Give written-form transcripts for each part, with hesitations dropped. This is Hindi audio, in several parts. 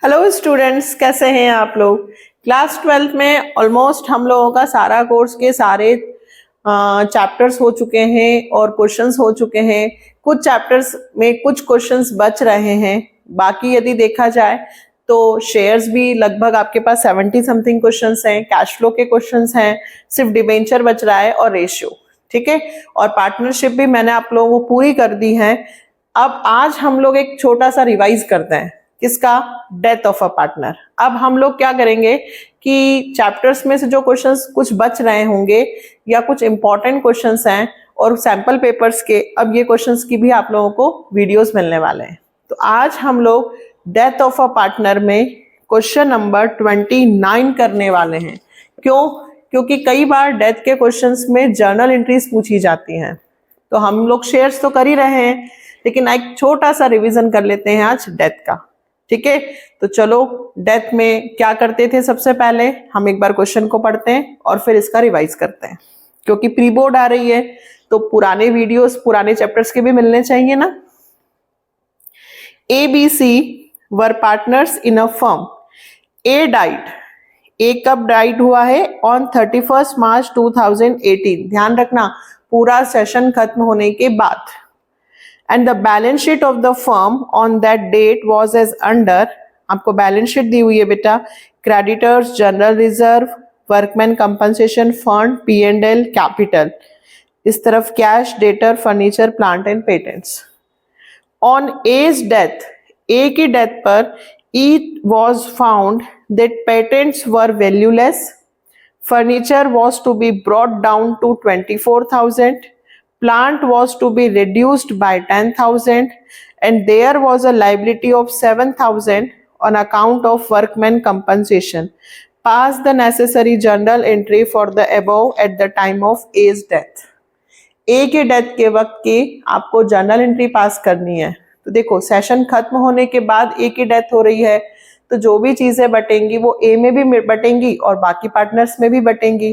हेलो स्टूडेंट्स, कैसे हैं आप लोग। क्लास 12 में ऑलमोस्ट हम लोगों का सारा कोर्स के सारे चैप्टर्स हो चुके हैं और क्वेश्चंस हो चुके हैं। कुछ चैप्टर्स में कुछ क्वेश्चंस बच रहे हैं। बाकी यदि देखा जाए तो शेयर्स भी लगभग आपके पास 70 समथिंग क्वेश्चंस हैं, कैश फ्लो के क्वेश्चंस हैं, सिर्फ डिबेंचर बच रहा है और रेशियो, ठीक है। और पार्टनरशिप भी मैंने आप लोगों को पूरी कर दी है। अब आज हम लोग एक छोटा सा रिवाइज करते हैं, किसका, डेथ ऑफ अ पार्टनर। अब हम लोग क्या करेंगे कि चैप्टर्स में से जो क्वेश्चंस कुछ बच रहे होंगे या कुछ इंपॉर्टेंट क्वेश्चंस हैं और सैंपल पेपर्स के, अब ये क्वेश्चंस की भी आप लोगों को वीडियोस मिलने वाले हैं। तो आज हम लोग डेथ ऑफ अ पार्टनर में क्वेश्चन नंबर 29 करने वाले हैं। क्यों? क्योंकि कई बार डेथ के क्वेश्चंस में जर्नल एंट्रीज पूछी जाती हैं। तो हम लोग शेयर्स तो कर ही रहे हैं, लेकिन एक छोटा सा रिवीजन कर लेते हैं आज डेथ का, ठीक है। तो चलो, डेथ में क्या करते थे, सबसे पहले हम एक बार क्वेश्चन को पढ़ते हैं और फिर इसका रिवाइज करते हैं, क्योंकि प्री बोर्ड आ रही है तो पुराने वीडियोस पुराने चैप्टर्स के भी मिलने चाहिए ना। ABC were partners in a firm. A died, A कब डाइड हुआ है, ऑन 31 मार्च 2018। ध्यान रखना, पूरा सेशन खत्म होने के बाद। And the balance sheet of the firm on that date was as under. आपको बैलेंस शीट दी हुई है बेटा, creditors, general reserve, workman compensation fund, P&L, capital. इस तरफ cash, debtor, furniture, plant and patents. On A's death, A की डेथ पर it was found that patents were valueless, furniture was to be brought down to 24,000, plant was to be reduced by 10,000, and there was a liability of 7,000 on account of workman compensation. Pass the necessary journal entry for the above at the time of A's death. ए के डेथ के वक्त की आपको जर्नल एंट्री पास करनी है। तो देखो, सेशन खत्म होने के बाद ए की डेथ हो रही है, तो जो भी चीजें बटेंगी वो ए में भी बटेंगी और बाकी पार्टनर्स में भी बटेंगी,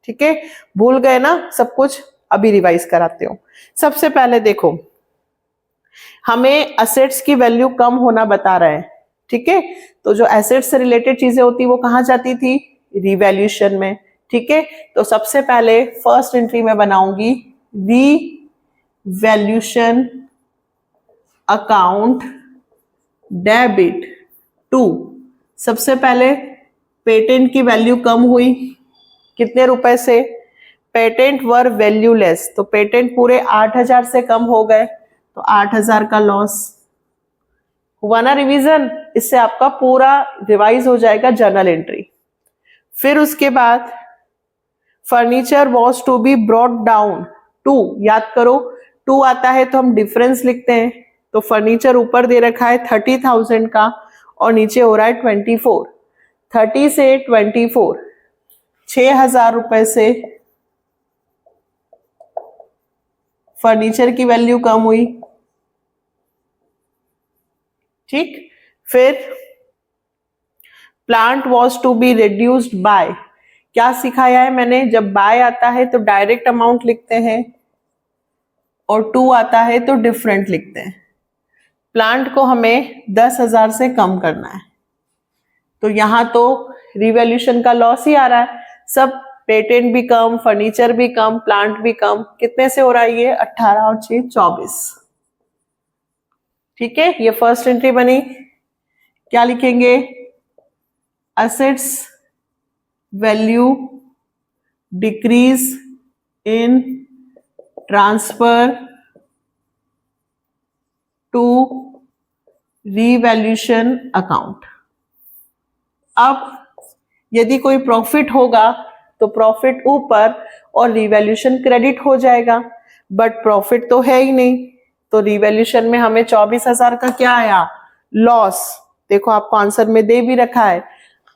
ठीक है। भूल गए ना सब कुछ? अभी रिवाइज कराते हो। सबसे पहले देखो, हमें एसेट्स की वैल्यू कम होना बता रहे हैं, ठीक है। तो जो एसेट्स से रिलेटेड चीजें होती वो कहाँ जाती थी, रिवैल्यूएशन में, ठीक है। तो सबसे पहले फर्स्ट एंट्री में बनाऊंगी रिवैल्यूएशन अकाउंट डेबिट टू। सबसे पहले पेटेंट की वैल्यू कम हुई, कितने रुपए से, पेटेंट वर वैल्यूलेस, तो पेटेंट पूरे 8,000 से कम हो गए, तो 8,000 का लॉस हुआ ना। रिवीजन, इससे आपका पूरा रिवाइज हो जाएगा जर्नल एंट्री। फिर उसके बाद furniture was to be brought down to, याद करो 2 आता है तो हम डिफरेंस लिखते हैं। तो फर्नीचर ऊपर दे रखा है 30,000 का और नीचे हो रहा है 24। 30 से 24, 6,000 रुपए से फर्नीचर की वैल्यू कम हुई, ठीक। फिर plant was to be reduced by, क्या सिखाया है मैंने, जब बाय आता है तो डायरेक्ट अमाउंट लिखते हैं और 2 आता है तो डिफरेंट लिखते हैं। प्लांट को हमें 10,000 से कम करना है, तो यहां तो रिवैल्यूएशन का लॉस ही आ रहा है। सब पेटेंट भी कम, फर्नीचर भी कम, प्लांट भी कम, कितने से हो रहा है ये, 18 और 6 24, ठीक है। ये फर्स्ट एंट्री बनी। क्या लिखेंगे, assets value decrease in transfer to revaluation account. अब यदि कोई प्रॉफिट होगा तो प्रॉफिट ऊपर और रिवैल्यूएशन क्रेडिट हो जाएगा, बट प्रॉफिट तो है ही नहीं, तो रिवैल्यूएशन में हमें 24,000 का क्या आया, लॉस। देखो आपको आंसर में दे भी रखा है।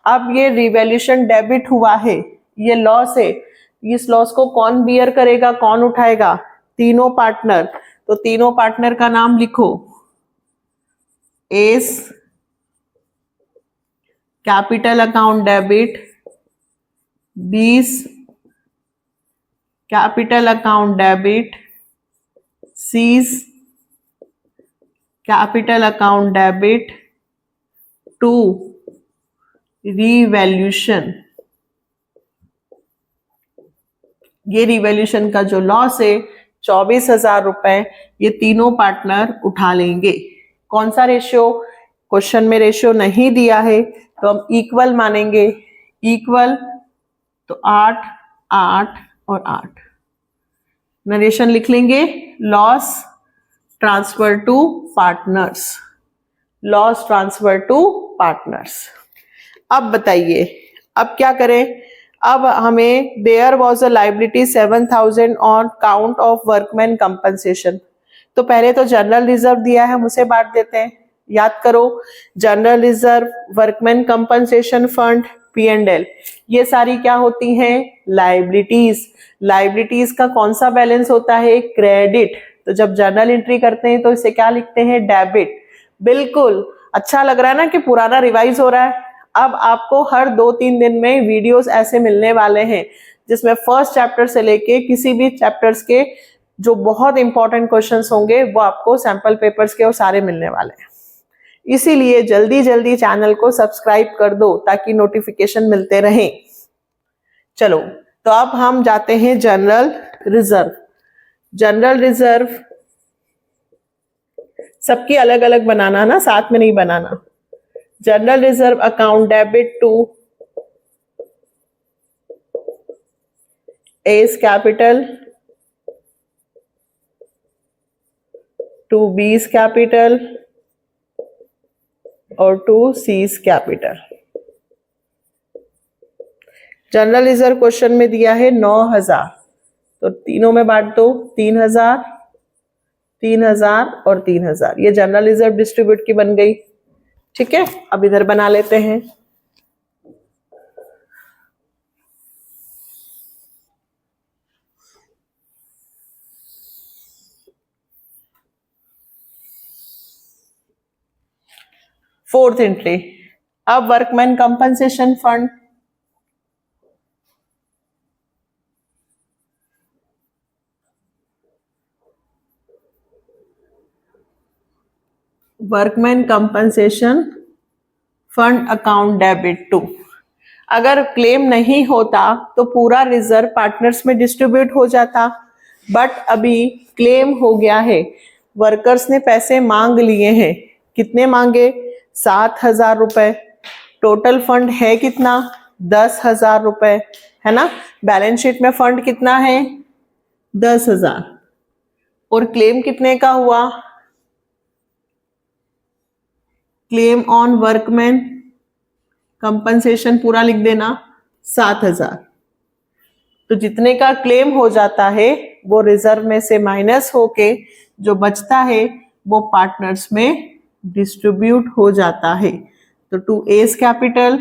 अब ये रिवैल्यूएशन डेबिट हुआ है, ये लॉस है, इस लॉस को कौन बियर करेगा, कौन उठाएगा, तीनों पार्टनर। तो तीनों पार्टनर का नाम लिखो, A's capital account debit, B's capital account debit, C's capital account debit, to revaluation, ये रिवैल्यूशन का जो लॉस है 24,000 रुपए ये तीनों पार्टनर उठा लेंगे। कौन सा रेशियो? क्वेश्चन में रेशियो नहीं दिया है तो हम इक्वल मानेंगे। इक्वल तो 8, 8 और 8। नरेशन लिख लेंगे, loss transfer to partners, loss transfer to partners. अब बताइए अब क्या करें? अब हमें there was a liability 7,000 on count of workman compensation. तो पहले तो जनरल रिजर्व दिया है, हम उसे बांट देते हैं। याद करो, general reserve, workman compensation fund, P&L, ये सारी क्या होती हैं? लाइबिलिटीज। लाइबिलिटीज का कौन सा बैलेंस होता है? क्रेडिट। तो जब जर्नल एंट्री करते हैं तो इसे क्या लिखते हैं? डेबिट। बिल्कुल, अच्छा लग रहा है ना कि पुराना रिवाइज हो रहा है। अब आपको हर 2-3 दिन में वीडियोस ऐसे मिलने वाले हैं जिसमें फर्स्ट चैप्टर से लेके किसी भी चैप्टर्स के जो बहुत इंपॉर्टेंट क्वेश्चंस होंगे वो आपको सैंपल पेपर्स के और सारे मिलने वाले हैं। इसीलिए जल्दी जल्दी चैनल को सब्सक्राइब कर दो ताकि नोटिफिकेशन मिलते रहें। चलो, तो अब हम जाते हैं जनरल रिजर्व। जनरल रिजर्व सबकी अलग अलग बनाना ना, साथ में नहीं बनाना। General reserve account debit to A's capital, to B's capital और to C's capital. General reserve question में दिया है 9,000, तो तीनों में बांट दो, 3,000, 3,000 और 3,000। ये जनरल रिजर्व डिस्ट्रीब्यूट की बन गई। ठीक है, अब इधर बना लेते हैं। फोर्थ एंट्री, अब workman compensation fund. Workman compensation fund account debit to. अगर क्लेम नहीं होता तो पूरा रिजर्व पार्टनर्स में डिस्ट्रीब्यूट हो जाता, बट अभी क्लेम हो गया है। वर्कर्स ने पैसे मांग लिए हैं। कितने मांगे? 7,000 रुपए। टोटल फंड है कितना? 10,000 रुपए, है ना। बैलेंस शीट में फंड कितना है? 10,000। और क्लेम कितने का हुआ? क्लेम ऑन वर्कमैन कंपनसेशन पूरा लिख देना, 7,000। तो जितने का क्लेम हो जाता है वो रिजर्व में से माइनस होके जो बचता है वो पार्टनर्स में डिस्ट्रीब्यूट हो जाता है। तो to A's capital,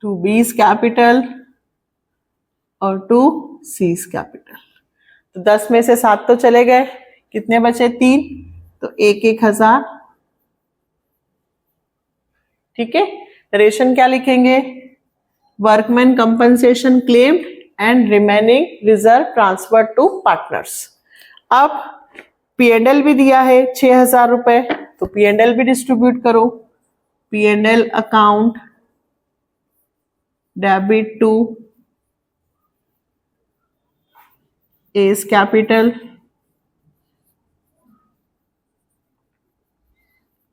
to B's capital और टू सीज कैपिटल। तो 10 में से 7 तो चले गए, कितने बचे? 3। तो 1,000। ठीक है, रेशन क्या लिखेंगे? Workman compensation claimed and remaining reserve transfer to partners. अब P&L भी दिया है 6,000 रुपए, तो P&L भी डिस्ट्रीब्यूट करो। P&L account debit to A's capital,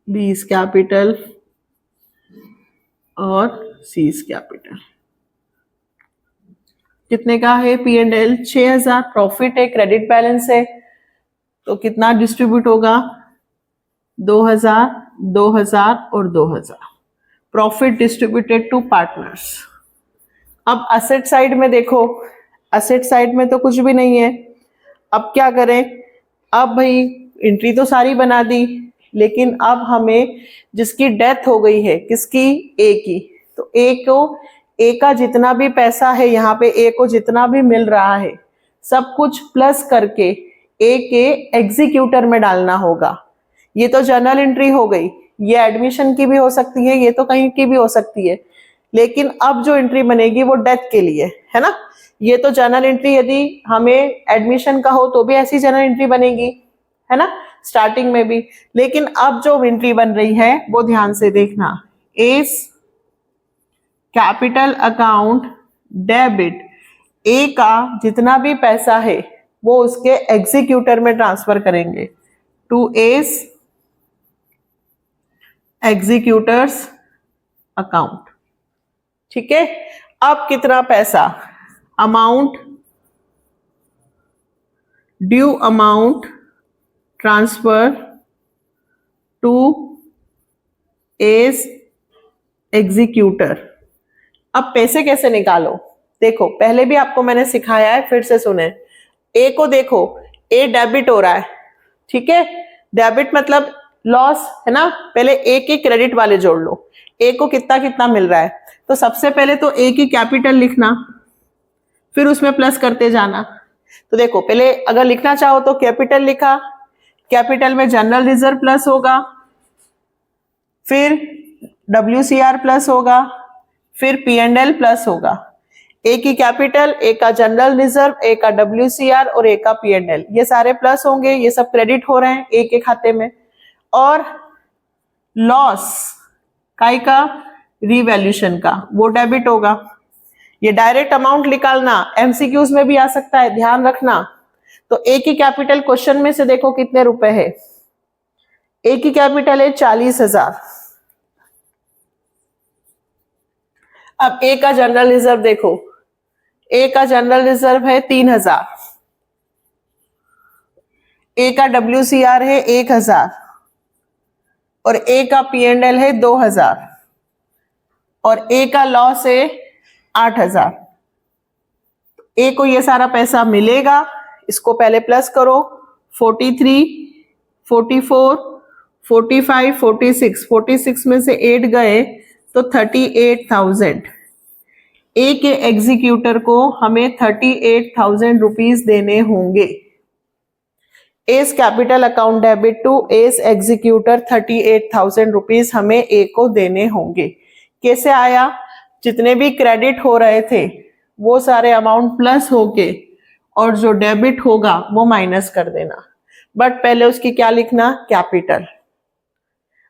B's capital और सीज कैपिटल। कितने का है P&L? 6,000। प्रॉफिट है, क्रेडिट बैलेंस है, तो कितना डिस्ट्रीब्यूट होगा? 2,000, 2,000 और 2,000। Profit distributed to partners. अब असेट साइड में देखो, असेट साइड में तो कुछ भी नहीं है। अब क्या करें? अब भाई एंट्री तो सारी बना दी, लेकिन अब हमें जिसकी डेथ हो गई है, किसकी? ए की, तो ए को, ए का जितना भी पैसा है यहाँ पे, ए को जितना भी मिल रहा है सब कुछ प्लस करके ए के एग्जीक्यूटर में डालना होगा। ये तो जर्नल एंट्री हो गई, ये एडमिशन की भी हो सकती है, ये तो कहीं की भी हो सकती है। लेकिन अब जो एंट्री बनेगी वो डेथ के लिए है ना। ये तो जर्नल एंट्री यदि हमें एडमिशन का हो तो भी ऐसी जर्नल एंट्री बनेगी है ना, स्टार्टिंग में भी। लेकिन अब जो एंट्री बन रही है वो ध्यान से देखना, एस कैपिटल अकाउंट डेबिट, ए का जितना भी पैसा है वो उसके एग्जीक्यूटर में ट्रांसफर करेंगे, टू एस एग्जीक्यूटर्स अकाउंट। ठीक है, अब कितना पैसा, amount, due amount transfer to A's executor. अब पैसे कैसे निकालो, देखो पहले भी आपको मैंने सिखाया है, फिर से सुने। ए को देखो, ए डेबिट हो रहा है, ठीक है, डेबिट मतलब लॉस है ना। पहले ए के क्रेडिट वाले जोड़ लो, ए को कितना कितना मिल रहा है। तो सबसे पहले तो ए की कैपिटल लिखना, फिर उसमें प्लस करते जाना। तो देखो पहले अगर लिखना चाहो तो कैपिटल लिखा, कैपिटल में जनरल रिजर्व प्लस होगा, फिर WCR प्लस होगा, फिर P&L प्लस होगा। ए की कैपिटल, ए का जनरल रिजर्व, ए का WCR और ए का P&L, ये सारे प्लस होंगे, ये सब क्रेडिट हो रहे हैं ए के खाते में। और लॉस काय का, रिवैल्यूएशन का, वो डेबिट होगा। ये डायरेक्ट अमाउंट निकालना MCQs में भी आ सकता है, ध्यान रखना। तो ए की कैपिटल क्वेश्चन में से देखो कितने रुपए है, ए की कैपिटल है 40,000। अब ए का जनरल रिजर्व देखो, ए का जनरल रिजर्व है 3,000, ए का WCR है 1,000 और ए का P&L है 2,000 और ए का लॉस है 8,000। ए को ये सारा पैसा मिलेगा, इसको पहले प्लस करो, 43, 44, 45, 46, 46 में से 8 गए तो 38,000। ए के एग्जीक्यूटर को हमें 38,000 रुपीज देने होंगे। A's capital account debit to A's executor 38,000 rupees हमें ए को देने होंगे। कैसे आया, जितने भी क्रेडिट हो रहे थे वो सारे अमाउंट प्लस होके और जो डेबिट होगा वो माइनस कर देना, बट पहले उसकी क्या लिखना, कैपिटल।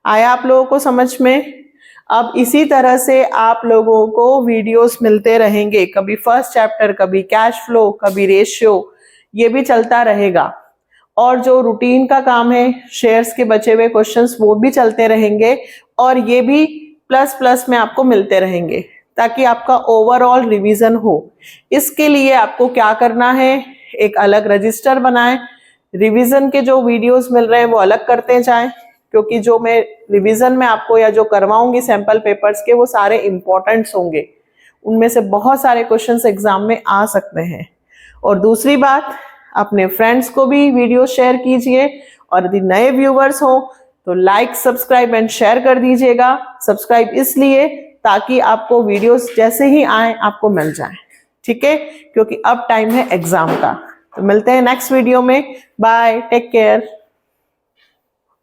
आया आप लोगों को समझ में। अब इसी तरह से आप लोगों को वीडियोस मिलते रहेंगे, कभी फर्स्ट चैप्टर, कभी कैश फ्लो, कभी रेशियो, ये भी चलता रहेगा। और जो रूटीन का काम है, शेयर्स के बचे हुए क्वेश्चंस वो भी चलते रहेंगे और ये भी प्लस प्लस में आपको मिलते रहेंगे ताकि आपका ओवरऑल रिवीजन हो। इसके लिए आपको क्या करना है, एक अलग रजिस्टर बनाएं, रिवीजन के जो वीडियोस मिल रहे हैं वो अलग करते जाएं, क्योंकि जो मैं रिवीजन में आपको या जो करवाऊंगी सैंपल पेपर्स के वो सारे इंपॉर्टेंट्स होंगे, उनमें से बहुत सारे क्वेश्चंस एग्जाम में आ सकते हैं। और दूसरी बात, अपने फ्रेंड्स को भी वीडियो शेयर कीजिए और यदि नए व्यूवर्स हो तो लाइक, सब्सक्राइब एंड शेयर कर दीजिएगा। सब्सक्राइब इसलिए ताकि आपको वीडियोस जैसे ही आए आपको मिल जाए, ठीक है, क्योंकि अब टाइम है एग्जाम का। तो मिलते हैं नेक्स्ट वीडियो में, बाय, टेक केयर।